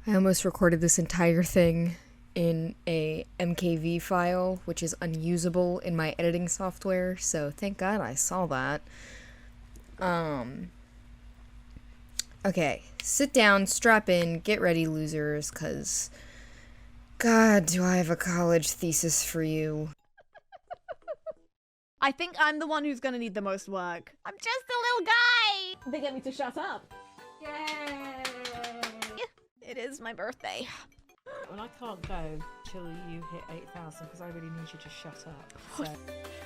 I almost recorded this entire thing in a MKV file, which is unusable in my editing software, so thank God I saw that. Okay, sit down, strap in, get ready, losers, cause God, do I have a college thesis for you. I think I'm the one who's gonna need the most work. I'm just a little guy! They get me to shut up. Yay! It is my birthday. Well, I can't go till you hit 8,000 because I really need you to shut up. So.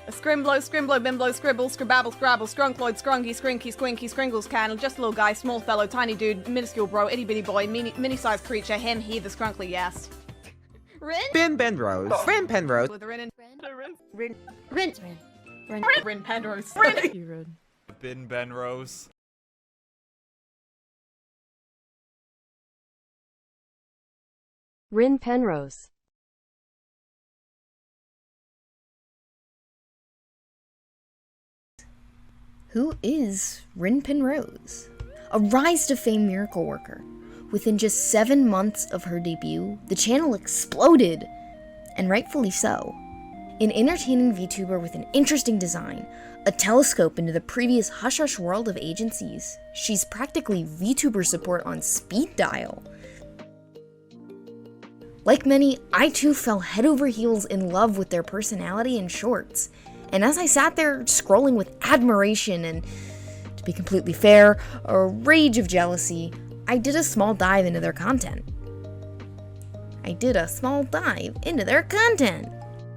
A scrimblow, scrimblow, bimbo, scribble, scribabble, scrabble, scrunkloid, scrunky, scrinky, squinky, scringles, can, just a little guy, small fellow, tiny dude, minuscule bro, itty bitty boy, mini-sized creature, him, he, the scrunkly, yes. Rin? Rin Penrose. Rin Penrose. With a Rin. Rin Penrose. You Rin. Bin Benrose. Rin Penrose. Who is Rin Penrose? A rise to fame miracle worker. Within just 7 months of her debut, the channel exploded, and rightfully so. An entertaining VTuber with an interesting design, a telescope into the previous hush-hush world of agencies, she's practically VTuber support on speed dial. Like many, I too fell head over heels in love with their personality and shorts. And as I sat there scrolling with admiration and, to be completely fair, a rage of jealousy, I did a small dive into their content.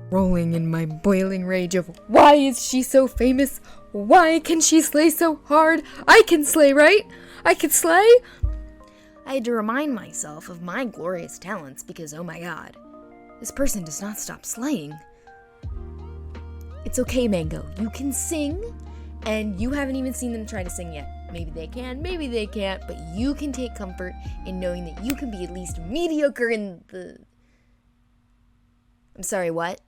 Rolling in my boiling rage of, why is she so famous? Why can she slay so hard? I can slay, right? I can slay? I had to remind myself of my glorious talents because, oh my god, this person does not stop slaying. It's okay, Mango. You can sing, and you haven't even seen them try to sing yet. Maybe they can, maybe they can't, but you can take comfort in knowing that you can be at least mediocre in the... I'm sorry, what?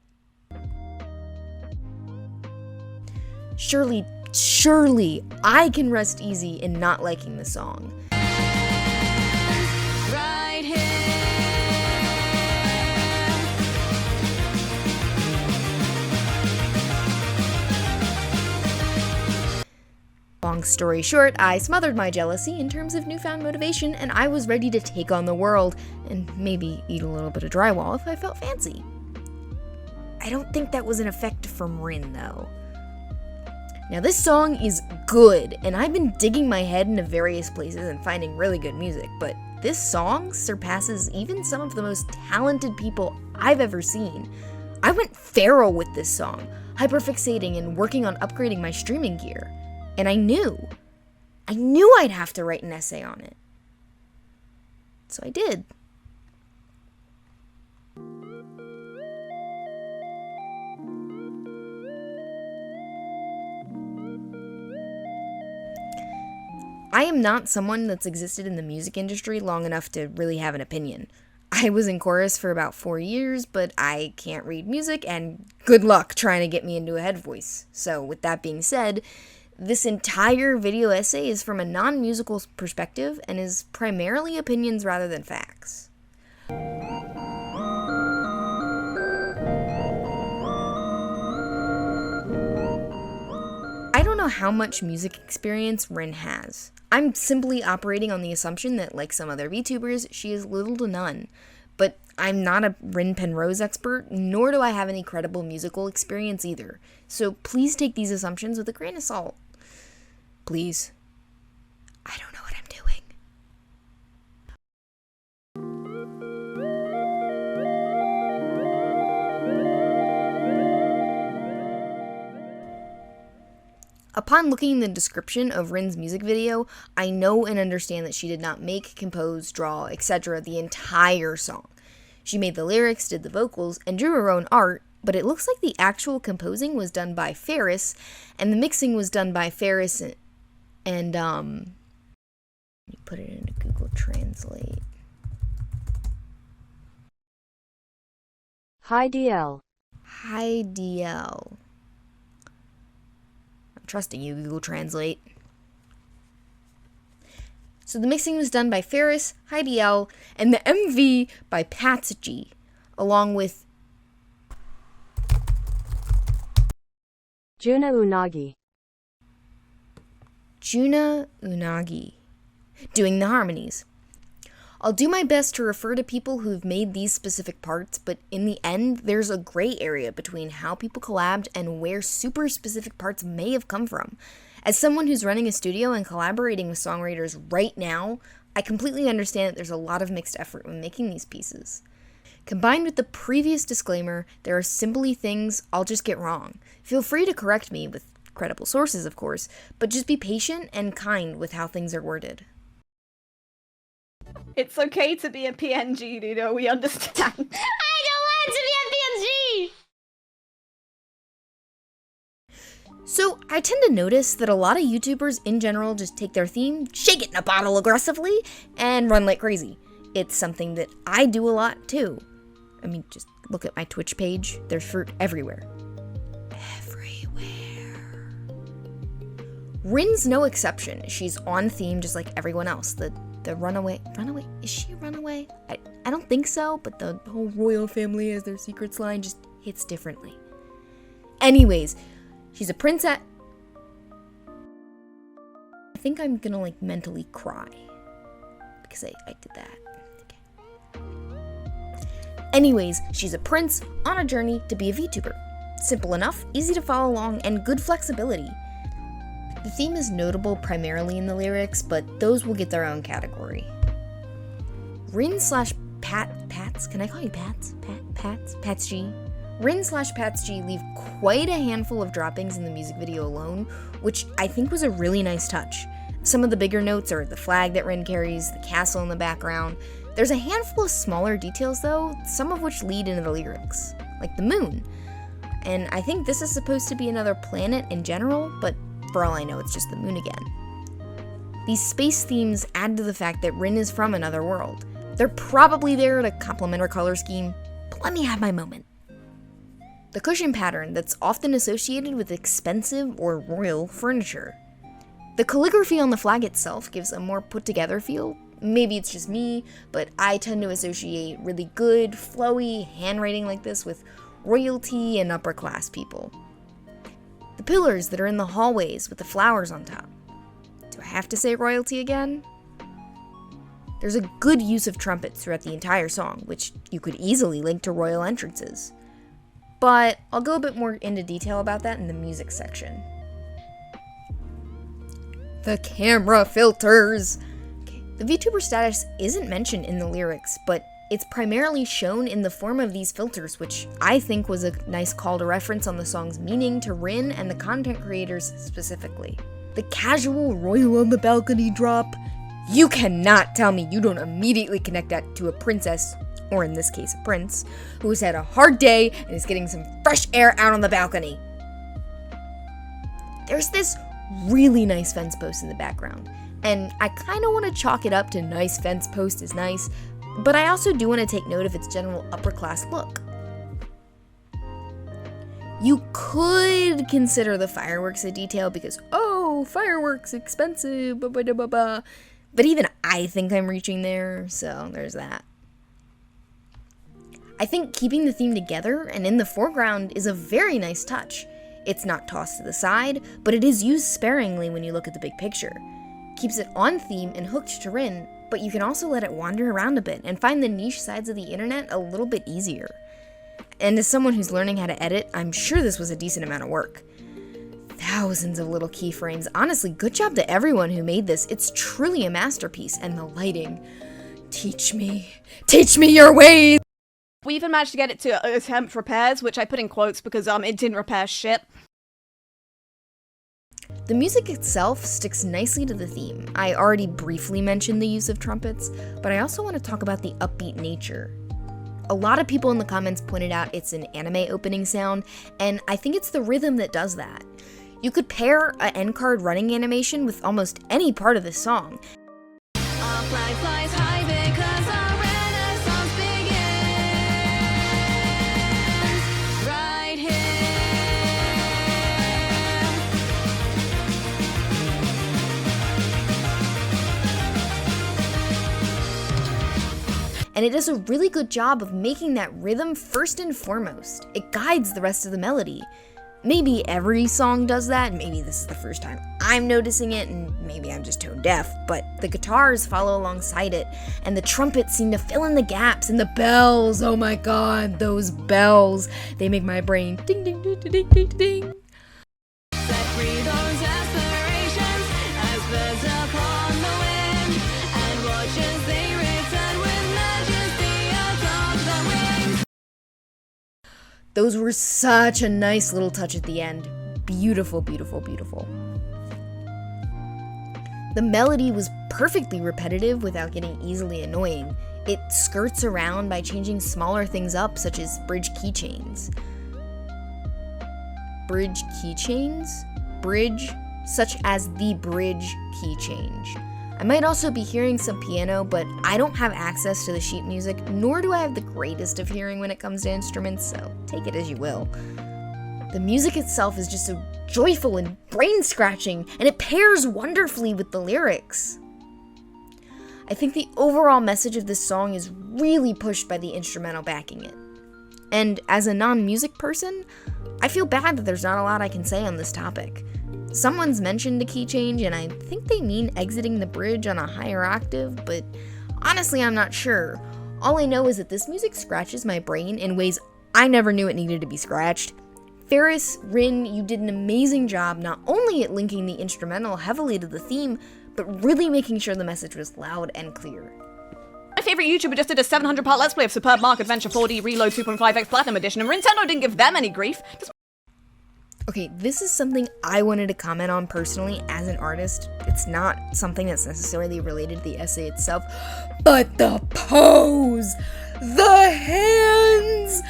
Surely, I can rest easy in not liking the song. Right here. Long story short, I smothered my jealousy in terms of newfound motivation, and I was ready to take on the world, and maybe eat a little bit of drywall if I felt fancy. I don't think that was an effect from Rin, though. Now this song is good, and I've been digging my head into various places and finding really good music, but this song surpasses even some of the most talented people I've ever seen. I went feral with this song, hyperfixating and working on upgrading my streaming gear. And I knew I'd have to write an essay on it. So I did. I am not someone that's existed in the music industry long enough to really have an opinion. I was in chorus for about 4 years, but I can't read music, and good luck trying to get me into a head voice. So with that being said, this entire video essay is from a non-musical perspective and is primarily opinions rather than facts. I don't know how much music experience Rin has. I'm simply operating on the assumption that, like some other VTubers, she has little to none. But I'm not a Rin Penrose expert, nor do I have any credible musical experience either. So please take these assumptions with a grain of salt. Please. I don't know what I'm doing. Upon looking in the description of Rin's music video, I know and understand that she did not make, compose, draw, etc. the entire song. She made the lyrics, did the vocals, and drew her own art, but it looks like the actual composing was done by Ferris, and the mixing was done by Ferris and let me put it into Google Translate. Hi DL. Hi DL. I'm trusting you, Google Translate. So the mixing was done by Ferris, Heidi L, and the MV by Pats G, along with Juna Unagi. Juna Unagi, doing the harmonies. I'll do my best to refer to people who've made these specific parts, but in the end, there's a gray area between how people collabed and where super specific parts may have come from. As someone who's running a studio and collaborating with songwriters right now, I completely understand that there's a lot of mixed effort when making these pieces. Combined with the previous disclaimer, there are simply things I'll just get wrong. Feel free to correct me with credible sources, of course, but just be patient and kind with how things are worded. It's okay to be a PNG, Nuno, we understand. I don't want to be a PNG! So, I tend to notice that a lot of YouTubers in general just take their theme, shake it in a bottle aggressively, and run like crazy. It's something that I do a lot too. I mean, just look at my Twitch page. There's fruit everywhere. Everywhere. Rin's no exception. She's on theme just like everyone else. The runaway, is she a runaway? I don't think so, but the whole royal family has their secrets line just hits differently. Anyways, she's a princess. I think I'm gonna like mentally cry because I did that. Okay. Anyways, she's a prince on a journey to be a VTuber. Simple enough, easy to follow along, and good flexibility. The theme is notable primarily in the lyrics, but those will get their own category. Rin/Pats, can I call you Pats? Pats G? Rin/Pats G leave quite a handful of droppings in the music video alone, which I think was a really nice touch. Some of the bigger notes are the flag that Rin carries, the castle in the background. There's a handful of smaller details though, some of which lead into the lyrics, like the moon. And I think this is supposed to be another planet in general, but for all I know, it's just the moon again. These space themes add to the fact that Rin is from another world. They're probably there to complement her color scheme, but let me have my moment. The cushion pattern that's often associated with expensive or royal furniture. The calligraphy on the flag itself gives a more put-together feel. Maybe it's just me, but I tend to associate really good, flowy handwriting like this with royalty and upper-class people. The pillars that are in the hallways with the flowers on top. Do I have to say royalty again? There's a good use of trumpets throughout the entire song, which you could easily link to royal entrances. But I'll go a bit more into detail about that in the music section. The camera filters! Okay, the VTuber status isn't mentioned in the lyrics, but it's primarily shown in the form of these filters, which I think was a nice call to reference on the song's meaning to Rin and the content creators specifically. The casual royal on the balcony drop, you cannot tell me you don't immediately connect that to a princess, or in this case a prince, who's had a hard day and is getting some fresh air out on the balcony. There's this really nice fence post in the background, and I kind of want to chalk it up to nice fence post is nice, but I also do want to take note of its general upper class look. You could consider the fireworks a detail because, oh, fireworks expensive, but even I think I'm reaching there, so there's that. I think keeping the theme together and in the foreground is a very nice touch. It's not tossed to the side, but it is used sparingly when you look at the big picture. Keeps it on theme and hooked to Rin, but you can also let it wander around a bit and find the niche sides of the internet a little bit easier. And as someone who's learning how to edit, I'm sure this was a decent amount of work. Thousands of little keyframes. Honestly, good job to everyone who made this. It's truly a masterpiece, and the lighting. Teach me your ways! We even managed to get it to attempt repairs, which I put in quotes because it didn't repair shit. The music itself sticks nicely to the theme. I already briefly mentioned the use of trumpets, but I also want to talk about the upbeat nature. A lot of people in the comments pointed out it's an anime opening sound, and I think it's the rhythm that does that. You could pair an end card running animation with almost any part of the song. Our flag flies high because our renaissance begins right here. and it does a really good job of making that rhythm first and foremost. It guides the rest of the melody. Maybe every song does that, maybe this is the first time I'm noticing it, and maybe I'm just tone deaf, but the guitars follow alongside it, and the trumpets seem to fill in the gaps, and the bells, oh my god, those bells, they make my brain ding ding ding ding ding ding ding. Set free those aspirations as birds upon the wind, and watch as they return with majesty atop the wings. Those were such a nice little touch at the end. Beautiful, beautiful, beautiful. The melody was perfectly repetitive without getting easily annoying. It skirts around by changing smaller things up, such as bridge keychains. Bridge keychains? Bridge, such as the bridge key change. I might also be hearing some piano, but I don't have access to the sheet music, nor do I have the greatest of hearing when it comes to instruments, so take it as you will. The music itself is just so joyful and brain-scratching, and it pairs wonderfully with the lyrics. I think the overall message of this song is really pushed by the instrumental backing it. And as a non-music person, I feel bad that there's not a lot I can say on this topic. Someone's mentioned a key change, and I think they mean exiting the bridge on a higher octave, but honestly I'm not sure. All I know is that this music scratches my brain in ways I never knew it needed to be scratched. Ferris, Rin, you did an amazing job not only at linking the instrumental heavily to the theme, but really making sure the message was loud and clear. My favorite YouTuber just did a 700-part Let's Play of Superb Mark Adventure 4D Reload 2.5x Platinum Edition, and Nintendo didn't give them any grief. Okay, this is something I wanted to comment on personally as an artist. It's not something that's necessarily related to the essay itself, but the pose, the hands,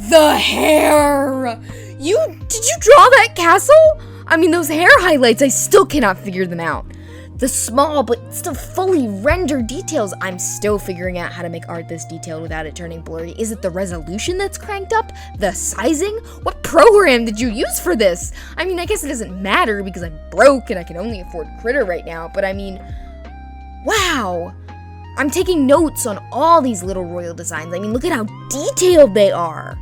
the hair. Did you draw that castle? I mean, those hair highlights, I still cannot figure them out. The small but still fully rendered details, I'm still figuring out how to make art this detailed without it turning blurry. Is it the resolution that's cranked up? The sizing? What program did you use for this? I mean, I guess it doesn't matter because I'm broke and I can only afford Critter right now, but I mean, wow. I'm taking notes on all these little royal designs. I mean, look at how detailed they are.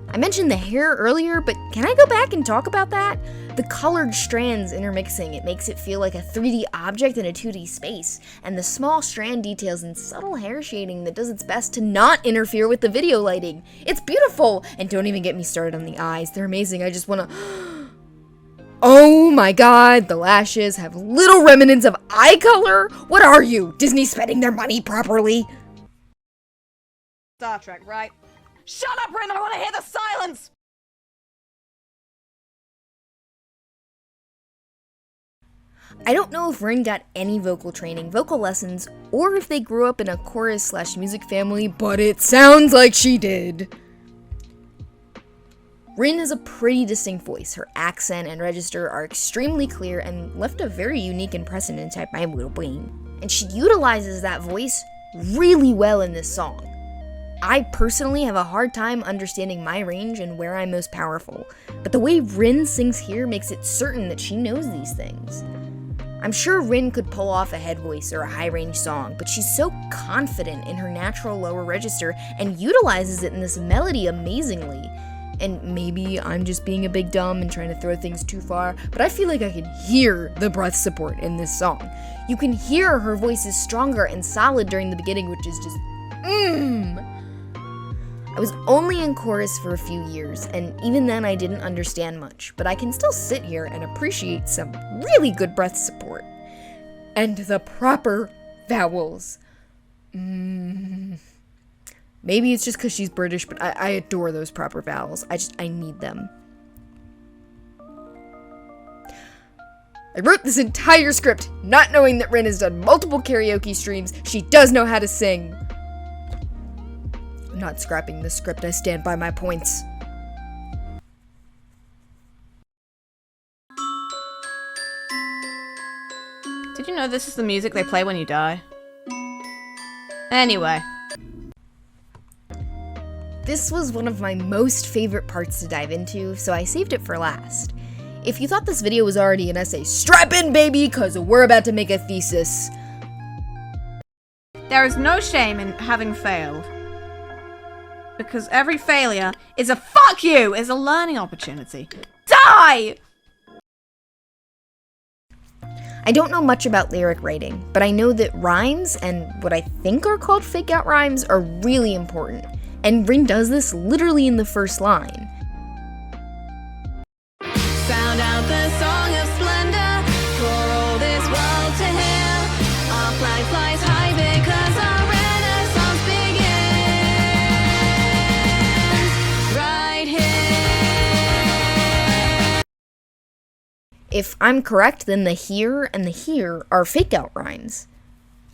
I mentioned the hair earlier, but can I go back and talk about that? The colored strands intermixing, it makes it feel like a 3D object in a 2D space, and the small strand details and subtle hair shading that does its best to not interfere with the video lighting. It's beautiful, and don't even get me started on the eyes. They're amazing. I just wanna... Oh my god, the lashes have little remnants of eye color? What are you, Disney spending their money properly? Star Trek, right? Shut up, Rin! I want to hear the silence! I don't know if Rin got any vocal training, vocal lessons, or if they grew up in a chorus/music family, but it sounds like she did. Rin has a pretty distinct voice. Her accent and register are extremely clear and left a very unique impression inside my little brain. And she utilizes that voice really well in this song. I personally have a hard time understanding my range and where I'm most powerful, but the way Rin sings here makes it certain that she knows these things. I'm sure Rin could pull off a head voice or a high range song, but she's so confident in her natural lower register and utilizes it in this melody amazingly. And maybe I'm just being a big dumb and trying to throw things too far, but I feel like I can hear the breath support in this song. You can hear her voice is stronger and solid during the beginning, which is just I was only in chorus for a few years, and even then I didn't understand much, but I can still sit here and appreciate some really good breath support. And the proper vowels. Maybe it's just because she's British, but I adore those proper vowels. I need them. I wrote this entire script not knowing that Rin has done multiple karaoke streams. She does know how to sing. I'm not scrapping the script, I stand by my points. Did you know this is the music they play when you die? Anyway. This was one of my most favorite parts to dive into, so I saved it for last. If you thought this video was already an essay, strap in baby, cause we're about to make a thesis. There is no shame in having failed. Because every failure is a fuck you, is a learning opportunity. Die! I don't know much about lyric writing, but I know that rhymes, and what I think are called fake-out rhymes, are really important. And Rin does this literally in the first line. Sound out the song of splendor for all this world to hear. Our flag flies high because our renaissance begins right here. If I'm correct, then the here and the here are fake-out rhymes.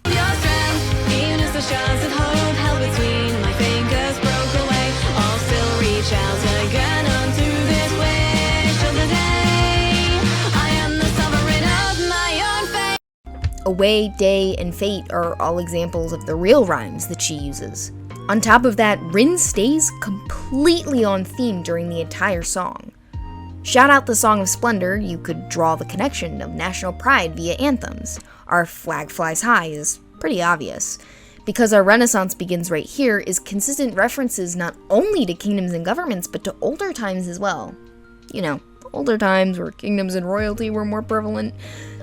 Your strength, even as the shards of hope held between my fingers broke away. I'll still reach out again unto this wish of the day. I am the sovereign of my own fate. Away, day, and fate are all examples of the real rhymes that she uses. On top of that, Rin stays completely on theme during the entire song. Shout out the Song of Splendor, you could draw the connection of national pride via anthems. Our flag flies high is pretty obvious. Because our Renaissance begins right here is consistent references not only to kingdoms and governments, but to older times as well. You know, older times where kingdoms and royalty were more prevalent.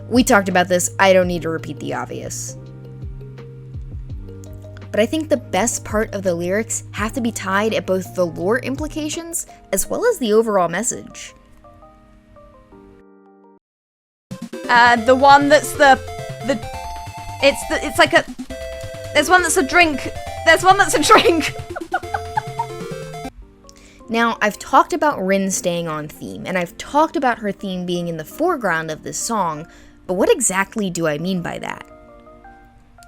We talked about this, I don't need to repeat the obvious. But I think the best part of the lyrics have to be tied at both the lore implications as well as the overall message. The one that's it's like a, there's one that's a drink, there's one that's a drink. Now, I've talked about Rin staying on theme, and I've talked about her theme being in the foreground of this song, but what exactly do I mean by that?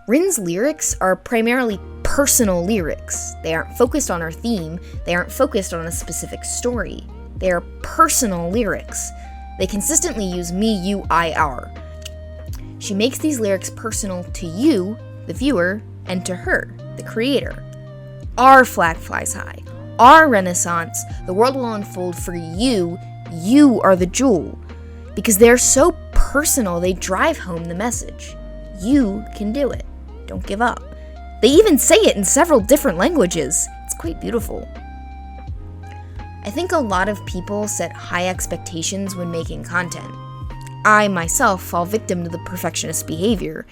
Rin's lyrics are primarily personal lyrics. They aren't focused on her theme, they aren't focused on a specific story. They are personal lyrics. They consistently use me, you, I, our. She makes these lyrics personal to you, the viewer, and to her, the creator. Our flag flies high. Our Renaissance, the world will unfold for you. You are the jewel. Because they're so personal, they drive home the message. You can do it. Don't give up. They even say it in several different languages. It's quite beautiful. I think a lot of people set high expectations when making content. I, myself, fall victim to the perfectionist behavior.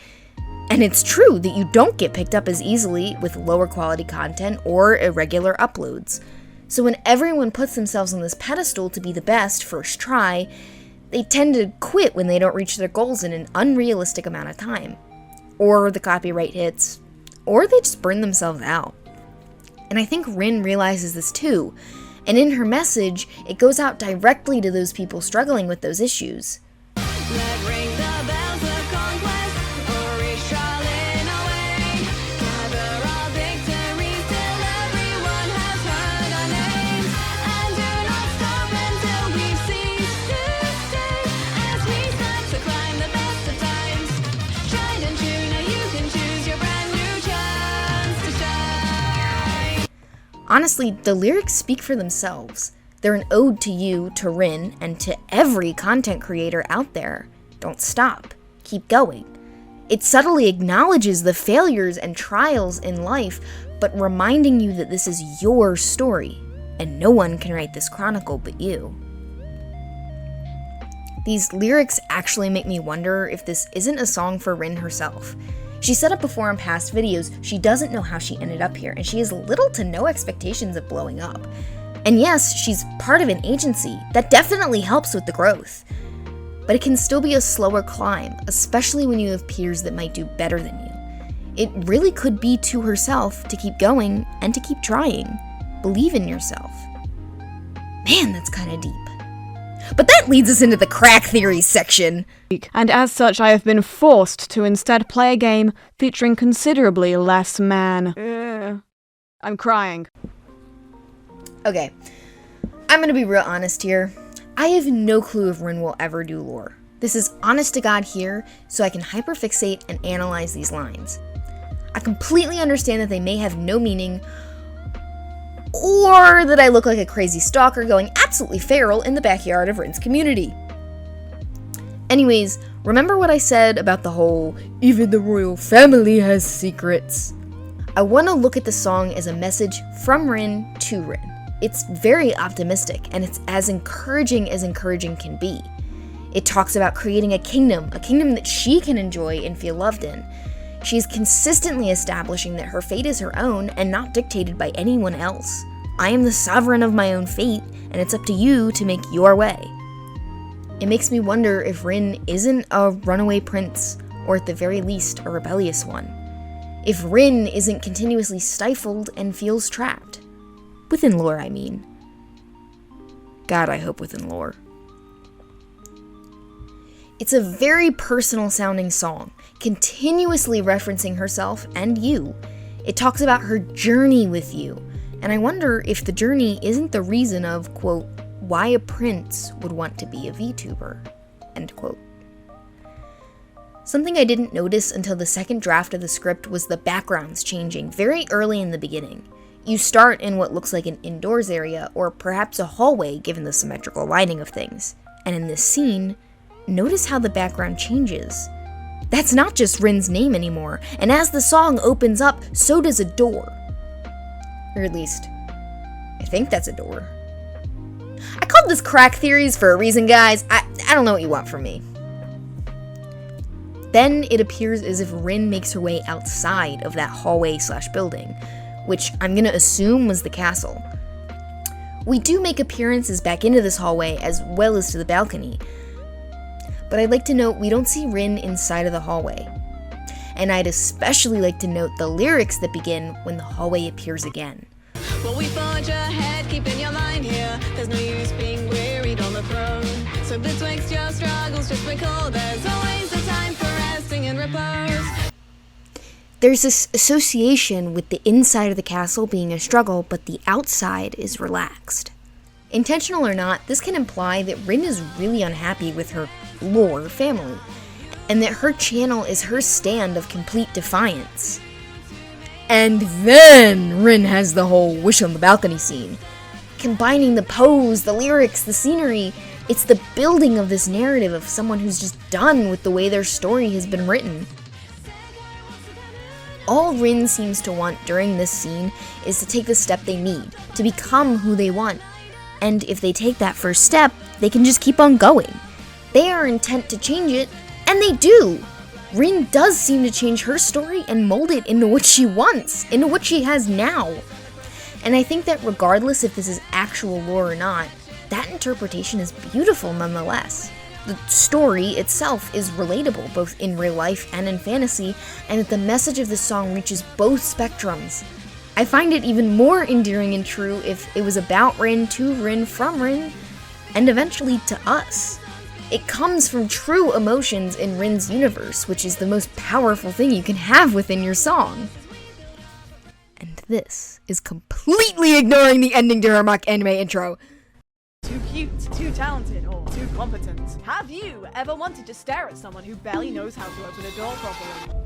And it's true that you don't get picked up as easily with lower quality content or irregular uploads. So when everyone puts themselves on this pedestal to be the best first try, they tend to quit when they don't reach their goals in an unrealistic amount of time. Or the copyright hits, or they just burn themselves out. And I think Rin realizes this too. And in her message, it goes out directly to those people struggling with those issues. Let ring the bells of conquest, or reach traveling away. Gather our victories till everyone has heard our names. And do not stop until we've ceased to stay. As we strive to climb the best of times. Shine and true, now you can choose your brand new chance to shine. Honestly, the lyrics speak for themselves. They're an ode to you, to Rin, and to every content creator out there. Don't stop. Keep going. It subtly acknowledges the failures and trials in life, but reminding you that this is your story, and no one can write this chronicle but you. These lyrics actually make me wonder if this isn't a song for Rin herself. She said it before in past videos, she doesn't know how she ended up here, and she has little to no expectations of blowing up. And yes, she's part of an agency. That definitely helps with the growth. But it can still be a slower climb, especially when you have peers that might do better than you. It really could be to herself to keep going and to keep trying. Believe in yourself. Man, that's kind of deep. But that leads us into the crack theory section. And as such, I have been forced to instead play a game featuring considerably less man. I'm crying. Okay, I'm gonna be real honest here. I have no clue if Rin will ever do lore. This is honest to God here, so I can hyperfixate and analyze these lines. I completely understand that they may have no meaning, or that I look like a crazy stalker going absolutely feral in the backyard of Rin's community. Anyways, remember what I said about the whole, even the royal family has secrets? I want to look at the song as a message from Rin to Rin. It's very optimistic, and it's as encouraging can be. It talks about creating a kingdom that she can enjoy and feel loved in. She's consistently establishing that her fate is her own and not dictated by anyone else. I am the sovereign of my own fate, and it's up to you to make your way. It makes me wonder if Rin isn't a runaway prince, or at the very least, a rebellious one. If Rin isn't continuously stifled and feels trapped. Within lore, I mean. God, I hope within lore. It's a very personal sounding song, continuously referencing herself and you. It talks about her journey with you, and I wonder if the journey isn't the reason of, quote, why a prince would want to be a VTuber, end quote. Something I didn't notice until the second draft of the script was the backgrounds changing very early in the beginning. You start in what looks like an indoors area, or perhaps a hallway given the symmetrical lighting of things, and in this scene, notice how the background changes. That's not just Rin's name anymore, and as the song opens up, so does a door. Or at least, I think that's a door. I called this crack theories for a reason, guys. I don't know what you want from me. Then it appears as if Rin makes her way outside of that hallway/building, which I'm gonna assume was the castle. We do make appearances back into this hallway as well as to the balcony, but I'd like to note we don't see Rin inside of the hallway. And I'd especially like to note the lyrics that begin when the hallway appears again. Well, we forge ahead, keeping your mind here. There's no use being wearied on the throne. So betwixt your struggles, just recall there's always a time for resting and repose. There's this association with the inside of the castle being a struggle, but the outside is relaxed. Intentional or not, this can imply that Rin is really unhappy with her lore family, and that her channel is her stand of complete defiance. And then Rin has the whole wish on the balcony scene. Combining the pose, the lyrics, the scenery, it's the building of this narrative of someone who's just done with the way their story has been written. All Rin seems to want during this scene is to take the step they need, to become who they want. And if they take that first step, they can just keep on going. They are intent to change it, and they do! Rin does seem to change her story and mold it into what she wants, into what she has now. And I think that regardless if this is actual lore or not, that interpretation is beautiful nonetheless. The story itself is relatable both in real life and in fantasy, and that the message of this song reaches both spectrums. I find it even more endearing and true if it was about Rin, to Rin, from Rin, and eventually to us. It comes from true emotions in Rin's universe, which is the most powerful thing you can have within your song. And this is completely ignoring the ending to her mock anime intro. Too cute, too talented, or too competent. Have you ever wanted to stare at someone who barely knows how to open a door properly?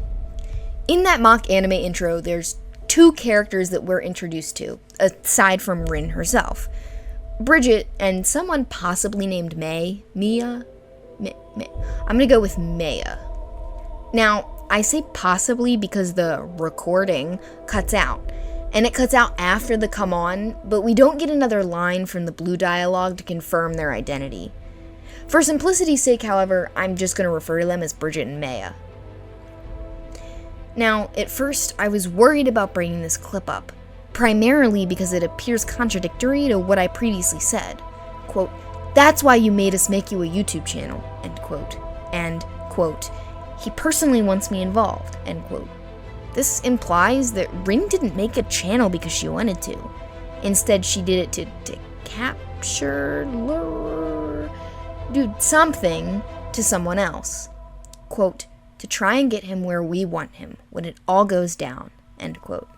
In that mock anime intro, there's two characters that we're introduced to, aside from Rin herself. Bridget and someone possibly named Mia. I'm gonna go with Maya. Now, I say possibly because the recording cuts out, and it cuts out after the come on, but we don't get another line from the blue dialogue to confirm their identity. For simplicity's sake, however, I'm just gonna refer to them as Bridget and Maya. Now, at first, I was worried about bringing this clip up, primarily because it appears contradictory to what I previously said. Quote, "That's why you made us make you a YouTube channel," end quote. And, quote, "He personally wants me involved," end quote. This implies that Rin didn't make a channel because she wanted to. Instead, she did it to capture, lure, do something to someone else. Quote, "To try and get him where we want him when it all goes down," end quote.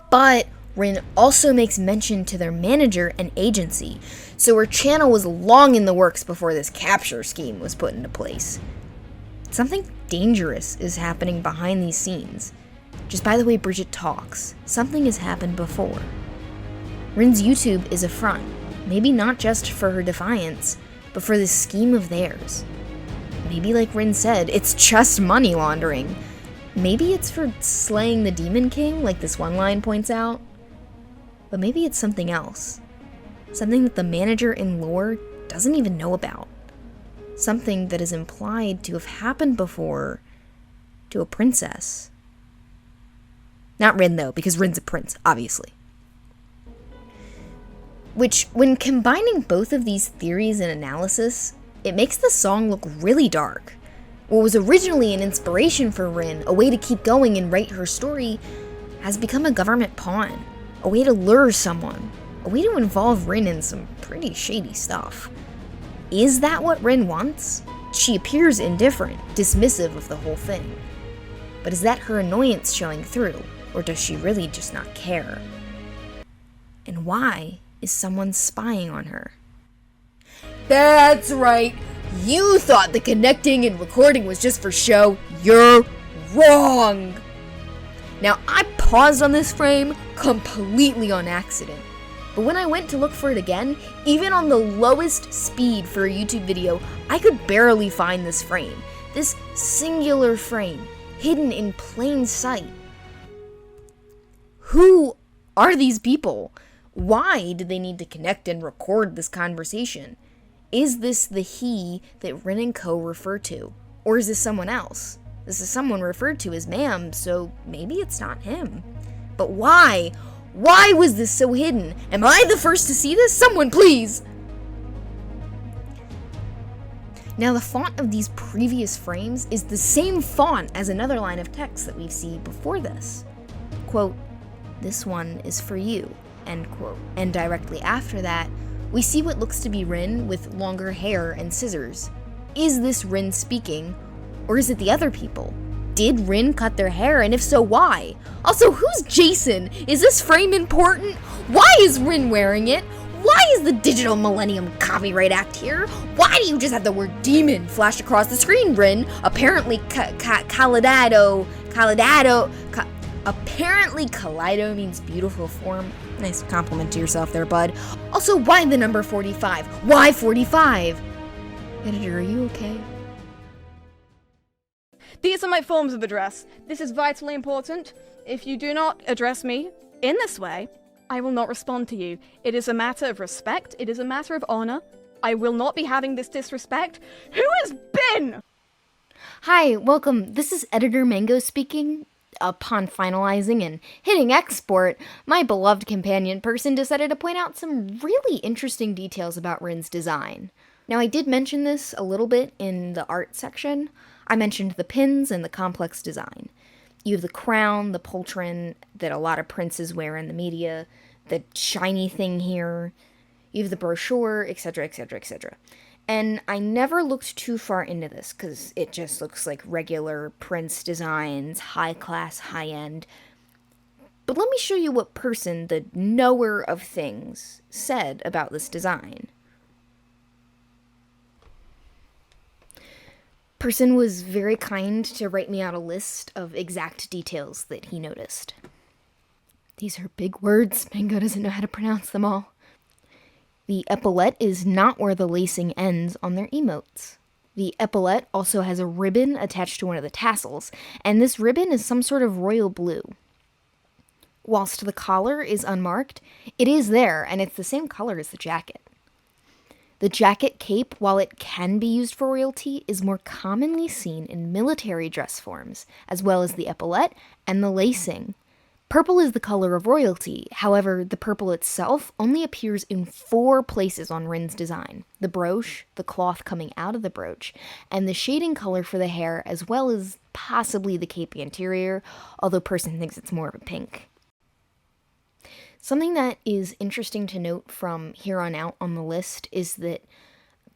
But Rin also makes mention to their manager and agency, so her channel was long in the works before this capture scheme was put into place. Something dangerous is happening behind these scenes. Just by the way Bridget talks, something has happened before. Rin's YouTube is a front, maybe not just for her defiance, but for this scheme of theirs. maybe like Rin said, it's just money laundering. Maybe it's for slaying the Demon King, like this one line points out. But maybe it's something else. Something that the manager in lore doesn't even know about. Something that is implied to have happened before to a princess. Not Rin, though, because Rin's a prince, obviously. Which, when combining both of these theories and analysis, it makes the song look really dark. What was originally an inspiration for Rin, a way to keep going and write her story, has become a government pawn, a way to lure someone, a way to involve Rin in some pretty shady stuff. Is that what Rin wants? She appears indifferent, dismissive of the whole thing. But is that her annoyance showing through, or does she really just not care? And why is someone spying on her? That's right! You thought the connecting and recording was just for show. You're wrong! Now, I paused on this frame completely on accident. But when I went to look for it again, even on the lowest speed for a YouTube video, I could barely find this frame. This singular frame, hidden in plain sight. Who are these people? Why did they need to connect and record this conversation? Is this the he that Rin and Co. refer to? Or is this someone else? This is someone referred to as ma'am, so maybe it's not him. But why? Why was this so hidden? Am I the first to see this? Someone please! Now the font of these previous frames is the same font as another line of text that we see before this. Quote, "This one is for you," end quote. And directly after that, we see what looks to be Rin with longer hair and scissors. Is this Rin speaking, or is it the other people? Did Rin cut their hair, and if so, why? Also, who's Jason? Is this frame important? Why is Rin wearing it? Why is the Digital Millennium Copyright Act here? Why do you just have the word demon flash across the screen, Rin? Apparently, apparently Kaleido means beautiful form. Nice compliment to yourself there, bud. Also, why the number 45? Why 45? Editor, are you okay? These are my forms of address. This is vitally important. If you do not address me in this way, I will not respond to you. It is a matter of respect. It is a matter of honor. I will not be having this disrespect. Who has been? Hi, welcome. This is Editor Mango speaking. Upon finalizing and hitting export, my beloved companion person decided to point out some really interesting details about Rin's design. Now, I did mention this a little bit in the art section. I mentioned the pins and the complex design. You have the crown, the pauldron that a lot of princes wear in the media, the shiny thing here, you have the brochure, etc., etc., etc. And I never looked too far into this, because it just looks like regular prince designs, high class, high end. But let me show you what Person, the knower of things, said about this design. Person was very kind to write me out a list of exact details that he noticed. These are big words. Mango doesn't know how to pronounce them all. The epaulette is not where the lacing ends on their emotes. The epaulette also has a ribbon attached to one of the tassels, and this ribbon is some sort of royal blue. Whilst the collar is unmarked, it is there, and it's the same color as the jacket. The jacket cape, while it can be used for royalty, is more commonly seen in military dress forms, as well as the epaulette and the lacing. Purple is the color of royalty, however, the purple itself only appears in 4 places on Rin's design: the brooch, the cloth coming out of the brooch, and the shading color for the hair, as well as possibly the cape interior, although Person thinks it's more of a pink. Something that is interesting to note from here on out on the list is that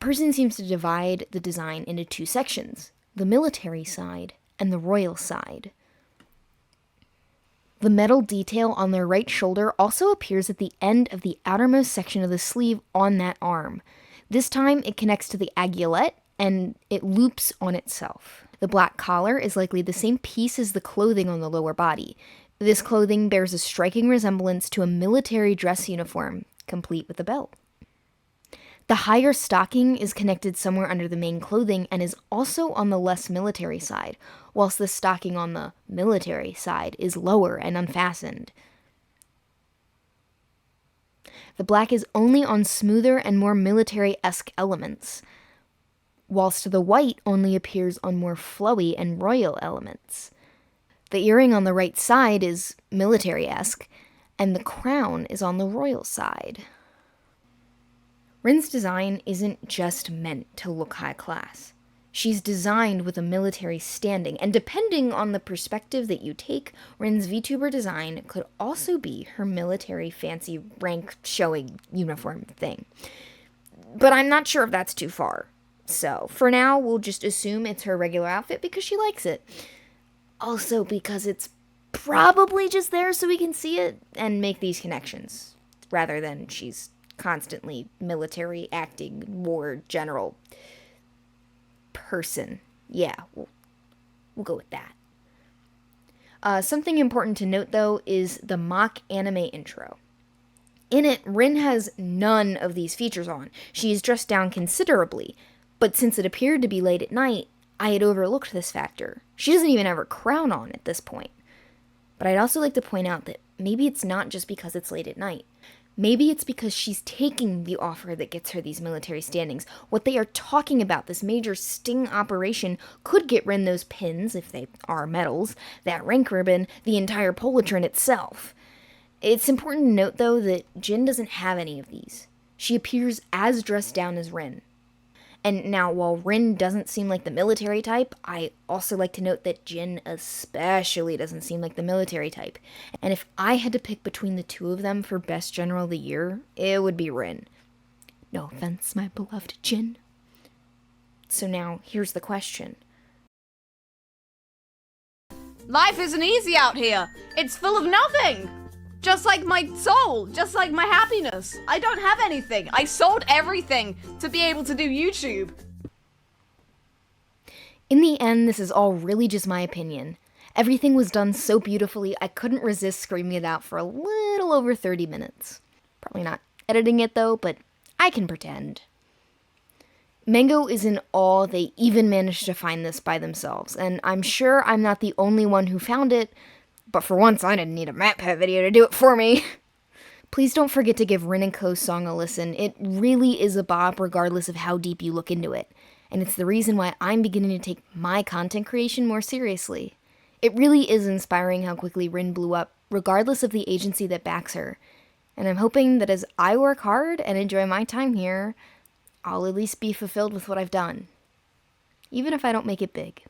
Person seems to divide the design into 2 sections, the military side and the royal side. The metal detail on their right shoulder also appears at the end of the outermost section of the sleeve on that arm. This time it connects to the aiguillette and it loops on itself. The black collar is likely the same piece as the clothing on the lower body. This clothing bears a striking resemblance to a military dress uniform, complete with a belt. The higher stocking is connected somewhere under the main clothing and is also on the less military side, whilst the stocking on the military side is lower and unfastened. The black is only on smoother and more military-esque elements, whilst the white only appears on more flowy and royal elements. The earring on the right side is military-esque, and the crown is on the royal side. Rin's design isn't just meant to look high class. She's designed with a military standing, and depending on the perspective that you take, Rin's VTuber design could also be her military fancy rank showing uniform thing. But I'm not sure if that's too far. So, for now, we'll just assume it's her regular outfit because she likes it. Also because it's probably just there so we can see it and make these connections, rather than she's constantly military acting war general person. Yeah, we'll go with that. Something important to note, though, is the mock anime intro. In it, Rin has none of these features on. She is dressed down considerably, but since it appeared to be late at night, I had overlooked this factor. She doesn't even have her crown on at this point. But I'd also like to point out that maybe it's not just because it's late at night. Maybe it's because she's taking the offer that gets her these military standings. What they are talking about, this major sting operation, could get Rin those pins, if they are medals, that rank ribbon, the entire polatron itself. It's important to note, though, that Jin doesn't have any of these. She appears as dressed down as Rin. And now, while Rin doesn't seem like the military type, I also like to note that Jin especially doesn't seem like the military type. And if I had to pick between the two of them for best general of the year, it would be Rin. No offense, my beloved Jin. So now, here's the question. Life isn't easy out here. It's full of nothing. Just like my soul, just like my happiness. I don't have anything. I sold everything to be able to do YouTube. In the end, this is all really just my opinion. Everything was done so beautifully, I couldn't resist screaming it out for a little over 30 minutes. Probably not editing it though, but I can pretend. Mango is in awe they even managed to find this by themselves, and I'm sure I'm not the only one who found it, but for once I didn't need a MatPat video to do it for me. Please don't forget to give Rin & Co.'s song a listen. It really is a bop regardless of how deep you look into it, and it's the reason why I'm beginning to take my content creation more seriously. It really is inspiring how quickly Rin blew up, regardless of the agency that backs her, and I'm hoping that as I work hard and enjoy my time here, I'll at least be fulfilled with what I've done, even if I don't make it big.